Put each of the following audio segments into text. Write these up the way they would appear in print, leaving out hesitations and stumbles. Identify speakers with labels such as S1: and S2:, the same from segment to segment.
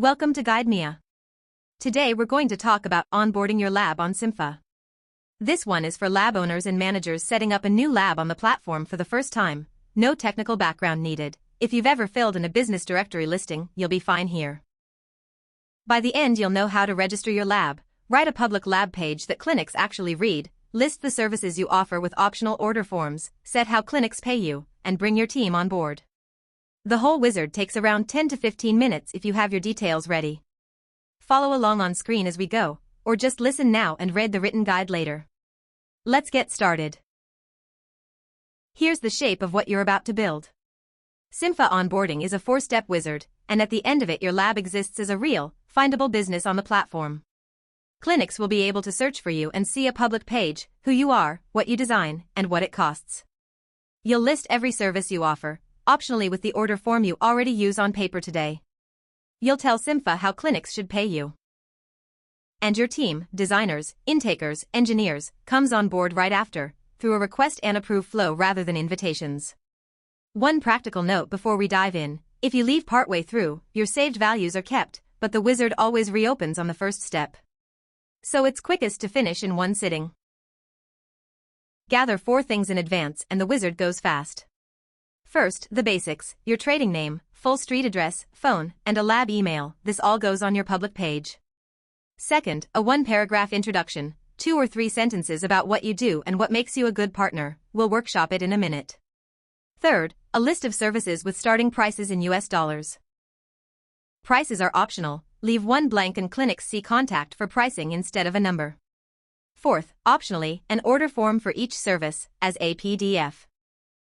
S1: Welcome to GuideMia. Today we're going to talk about onboarding your lab on Cympha. This one is for lab owners and managers setting up a new lab on the platform for the first time. No technical background needed. If you've ever filled in a business directory listing, you'll be fine here. By the end, you'll know how to register your lab, write a public lab page that clinics actually read, list the services you offer with optional order forms, set how clinics pay you, and bring your team on board. The whole wizard takes around 10 to 15 minutes if you have your details ready. Follow along on screen as we go, or just listen now and read the written guide later. Let's get started. Here's the shape of what you're about to build. Cympha onboarding is a 4-step wizard, and at the end of it your lab exists as a real, findable business on the platform. Clinics will be able to search for you and see a public page, who you are, what you design, and what it costs. You'll list every service you offer, optionally with the order form you already use on paper today. You'll tell Cympha how clinics should pay you. And your team, designers, intakers, engineers, comes on board right after, through a request and approve flow rather than invitations. One practical note before we dive in: if you leave partway through, your saved values are kept, but the wizard always reopens on the first step. So it's quickest to finish in one sitting. Gather 4 things in advance and the wizard goes fast. First, the basics: your trading name, full street address, phone, and a lab email. This all goes on your public page. Second, a 1-paragraph introduction, 2 or 3 sentences about what you do and what makes you a good partner. We'll workshop it in a minute. Third, a list of services with starting prices in US dollars. Prices are optional. Leave one blank and clinics see contact for pricing instead of a number. Fourth, optionally, an order form for each service, as a PDF.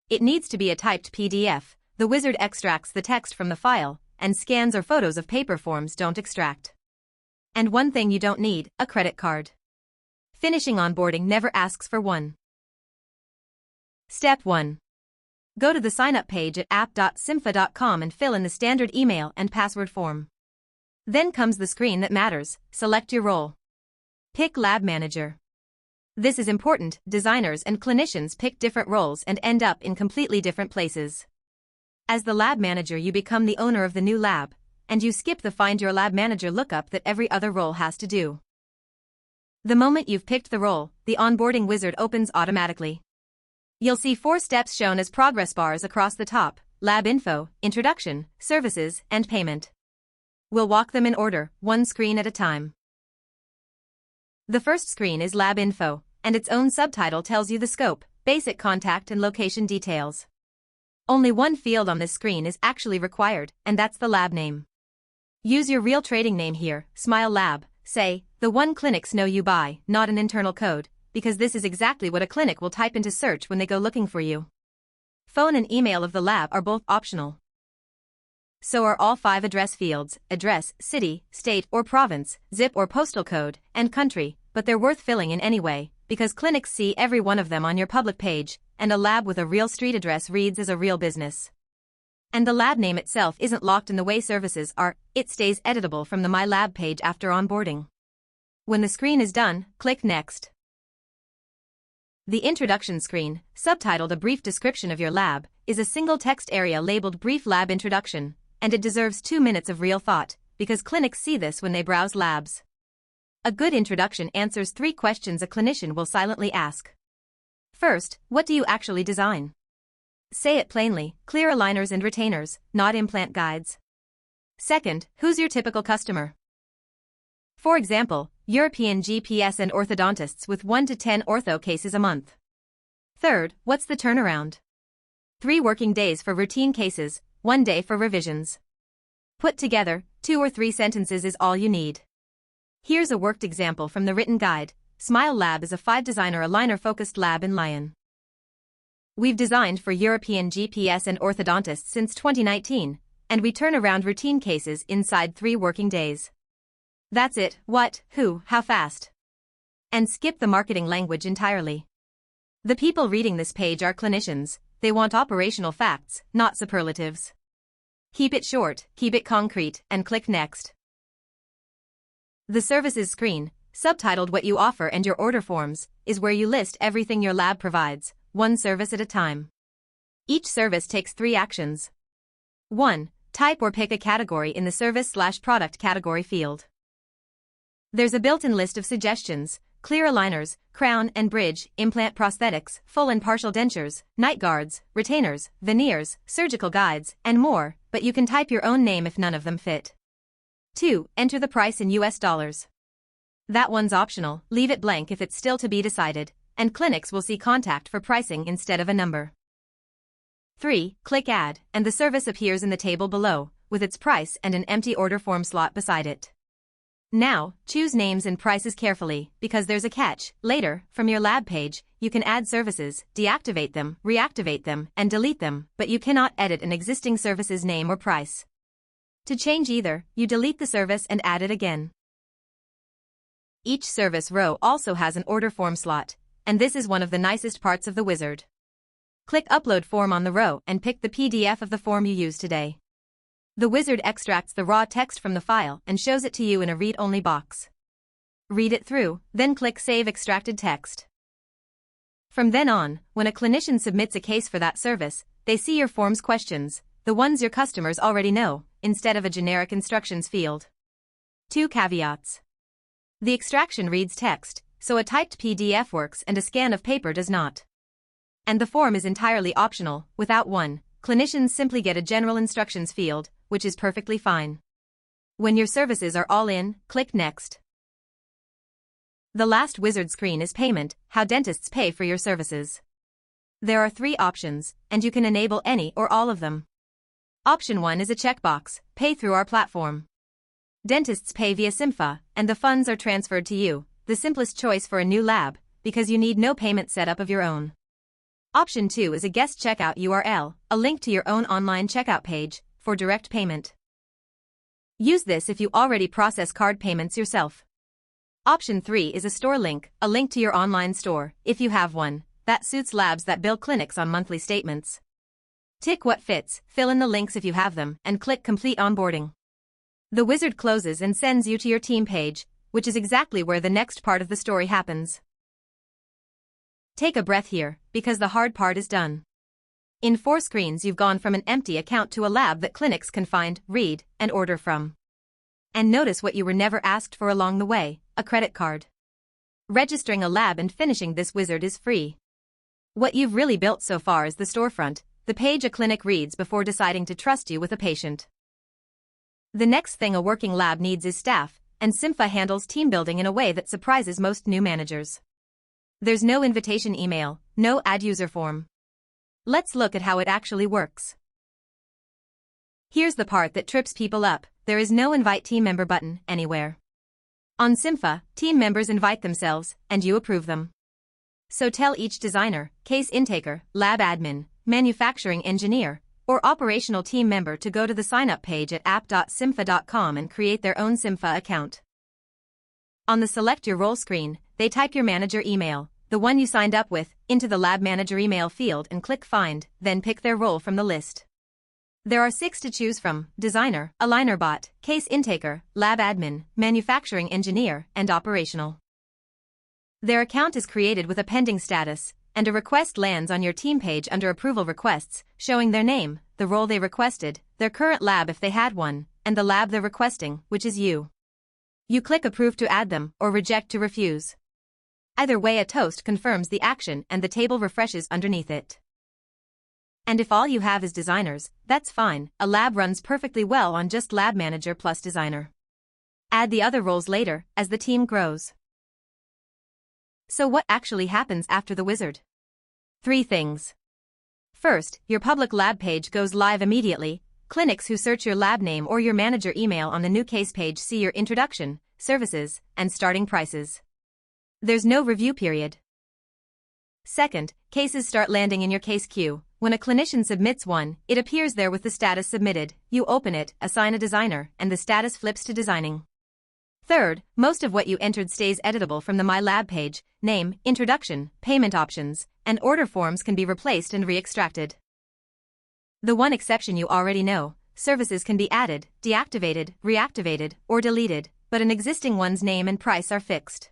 S1: It needs to be a typed PDF. The wizard extracts the text from the file, and scans or photos of paper forms don't extract. And one thing you don't need: a credit card. Finishing onboarding never asks for one. Step 1. Go to the sign-up page at app.cympha.com and fill in the standard email and password form. Then comes the screen that matters: select your role. Pick Lab Manager. This is important. Designers and clinicians pick different roles and end up in completely different places. As the lab manager, you become the owner of the new lab, and you skip the Find Your Lab Manager lookup that every other role has to do. The moment you've picked the role, the onboarding wizard opens automatically. You'll see 4 steps shown as progress bars across the top: lab info, introduction, services, and payment. We'll walk them in order, one screen at a time. The first screen is Lab Info, and its own subtitle tells you the scope, basic contact and location details. Only one field on this screen is actually required, and that's the lab name. Use your real trading name here: Smile Lab, say, the one clinics know you by, not an internal code, because this is exactly what a clinic will type into search when they go looking for you. Phone and email of the lab are both optional. So are all 5 address fields: address, city, state or province, zip or postal code, and country, but they're worth filling in anyway, because clinics see every one of them on your public page, and a lab with a real street address reads as a real business. And the lab name itself isn't locked in the way services are. It stays editable from the My Lab page after onboarding. When the screen is done, click Next. The introduction screen, subtitled A Brief Description of Your Lab, is a single text area labeled Brief Lab Introduction, and it deserves 2 minutes of real thought, because clinics see this when they browse labs. A good introduction answers 3 questions a clinician will silently ask. First, what do you actually design? Say it plainly: clear aligners and retainers, not implant guides. Second, who's your typical customer? For example, European GPS and orthodontists with 1 to 10 ortho cases a month. Third, what's the turnaround? 3 working days for routine cases, 1 day for revisions. Put together, 2 or 3 sentences is all you need. Here's a worked example from the written guide. Smile Lab is a 5-designer aligner-focused lab in Lyon. We've designed for European GPS and orthodontists since 2019, and we turn around routine cases inside 3 working days. That's it. What, who, how fast? And skip the marketing language entirely. The people reading this page are clinicians. They want operational facts, not superlatives. Keep it short, keep it concrete, and click Next. The services screen, subtitled What You Offer and Your Order Forms, is where you list everything your lab provides, one service at a time. Each service takes 3 actions. 1. Type or pick a category in the service/product category field. There's a built-in list of suggestions: clear aligners, crown and bridge, implant prosthetics, full and partial dentures, night guards, retainers, veneers, surgical guides, and more, but you can type your own name if none of them fit. 2. Enter the price in US dollars. That one's optional, leave it blank if it's still to be decided, and clinics will see contact for pricing instead of a number. 3. Click Add, and the service appears in the table below, with its price and an empty order form slot beside it. Now, choose names and prices carefully, because there's a catch. Later, from your lab page, you can add services, deactivate them, reactivate them, and delete them, but you cannot edit an existing service's name or price. To change either, you delete the service and add it again. Each service row also has an order form slot, and this is one of the nicest parts of the wizard. Click Upload Form on the row and pick the PDF of the form you use today. The wizard extracts the raw text from the file and shows it to you in a read-only box. Read it through, then click Save Extracted Text. From then on, when a clinician submits a case for that service, they see your form's questions, the ones your customers already know, instead of a generic instructions field. 2 caveats. The extraction reads text, so a typed PDF works and a scan of paper does not. And the form is entirely optional. Without one, clinicians simply get a general instructions field, which is perfectly fine. When your services are all in, click Next. The last wizard screen is Payment, how dentists pay for your services. There are 3 options, and you can enable any or all of them. Option 1 is a checkbox: pay through our platform. Dentists pay via Cympha, and the funds are transferred to you, the simplest choice for a new lab, because you need no payment setup of your own. Option 2 is a guest checkout URL, a link to your own online checkout page, for direct payment. Use this if you already process card payments yourself. Option 3 is a store link, a link to your online store, if you have one, that suits labs that bill clinics on monthly statements. Tick what fits, fill in the links if you have them, and click Complete Onboarding. The wizard closes and sends you to your team page, which is exactly where the next part of the story happens. Take a breath here, because the hard part is done. In 4 screens you've gone from an empty account to a lab that clinics can find, read, and order from. And notice what you were never asked for along the way: a credit card. Registering a lab and finishing this wizard is free. What you've really built so far is the storefront, the page a clinic reads before deciding to trust you with a patient. The next thing a working lab needs is staff, and Cympha handles team building in a way that surprises most new managers. There's no invitation email, no add user form. Let's look at how it actually works. Here's the part that trips people up: there is no invite team member button anywhere. On Cympha, team members invite themselves, and you approve them. So tell each designer, case intaker, lab admin, manufacturing engineer, or operational team member to go to the sign-up page at app.cympha.com and create their own Cympha account. On the Select Your Role screen, they type your manager email, the one you signed up with, into the lab manager email field and click Find, then pick their role from the list. There are 6 to choose from: designer, AlignerBot, case intaker, lab admin, manufacturing engineer, and operational. Their account is created with a pending status, and a request lands on your team page under Approval Requests, showing their name, the role they requested, their current lab if they had one, and the lab they're requesting, which is you. You click Approve to add them, or Reject to refuse. Either way, a toast confirms the action and the table refreshes underneath it. And if all you have is designers, that's fine, a lab runs perfectly well on just lab manager plus designer. Add the other roles later, as the team grows. So what actually happens after the wizard? 3 things. First, your public lab page goes live immediately. Clinics who search your lab name or your manager email on the new case page see your introduction, services, and starting prices. There's no review period. Second, cases start landing in your case queue. When a clinician submits one, it appears there with the status submitted. You open it, assign a designer, and the status flips to designing. Third, most of what you entered stays editable from the My Lab page. Name, introduction, payment options, and order forms can be replaced and re-extracted. The one exception you already know: services can be added, deactivated, reactivated, or deleted, but an existing one's name and price are fixed.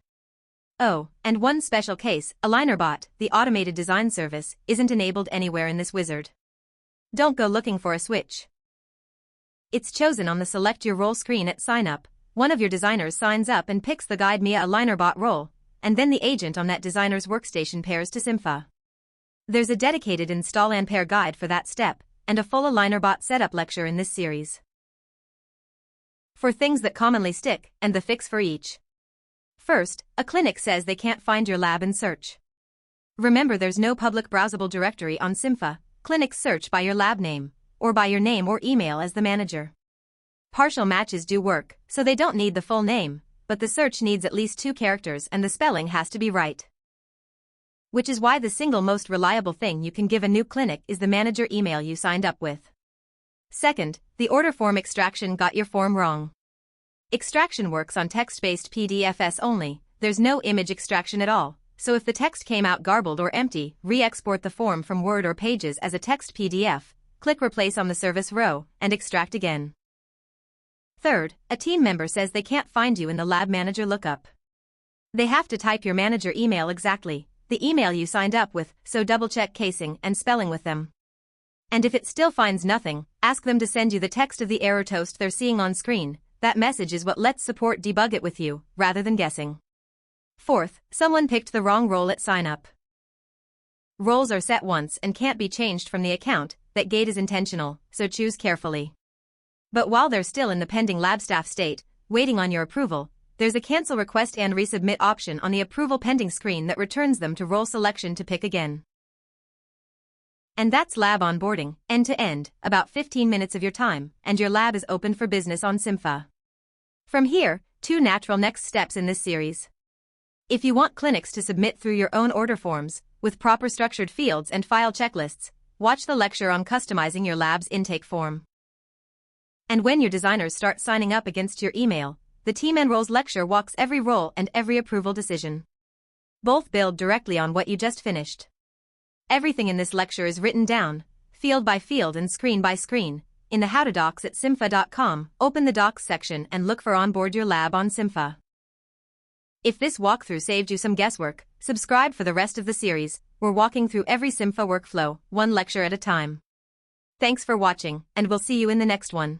S1: Oh, and one special case: AlignerBot, the automated design service, isn't enabled anywhere in this wizard. Don't go looking for a switch. It's chosen on the Select Your Role screen at sign up. One of your designers signs up and picks the Guide Me a AlignerBot role, and then the agent on that designer's workstation pairs to Cympha. There's a dedicated install and pair guide for that step, and a full AlignerBot setup lecture in this series. For things that commonly stick, and the fix for each. First, a clinic says they can't find your lab in search. Remember, there's no public browsable directory on Cympha. Clinics search by your lab name, or by your name or email as the manager. Partial matches do work, so they don't need the full name, but the search needs at least 2 characters and the spelling has to be right. Which is why the single most reliable thing you can give a new clinic is the manager email you signed up with. Second, the order form extraction got your form wrong. Extraction works on text-based PDFs only, there's no image extraction at all, so if the text came out garbled or empty, re-export the form from Word or Pages as a text PDF, click Replace on the service row, and extract again. Third, a team member says they can't find you in the lab manager lookup. They have to type your manager email exactly, the email you signed up with, so double-check casing and spelling with them. And if it still finds nothing, ask them to send you the text of the error toast they're seeing on screen. That message is what lets support debug it with you, rather than guessing. Fourth, someone picked the wrong role at sign-up. Roles are set once and can't be changed from the account. That gate is intentional, so choose carefully. But while they're still in the pending lab staff state, waiting on your approval, there's a cancel request and resubmit option on the approval pending screen that returns them to role selection to pick again. And that's lab onboarding, end to end, about 15 minutes of your time, and your lab is open for business on Cympha. From here, 2 natural next steps in this series. If you want clinics to submit through your own order forms, with proper structured fields and file checklists, watch the lecture on customizing your lab's intake form. And when your designers start signing up against your email, the Team Enrolls lecture walks every role and every approval decision. Both build directly on what you just finished. Everything in this lecture is written down, field by field and screen by screen, in the How to Docs at cympha.com. Open the Docs section and look for Onboard Your Lab on Cympha. If this walkthrough saved you some guesswork, subscribe for the rest of the series. We're walking through every Cympha workflow, one lecture at a time. Thanks for watching, and we'll see you in the next one.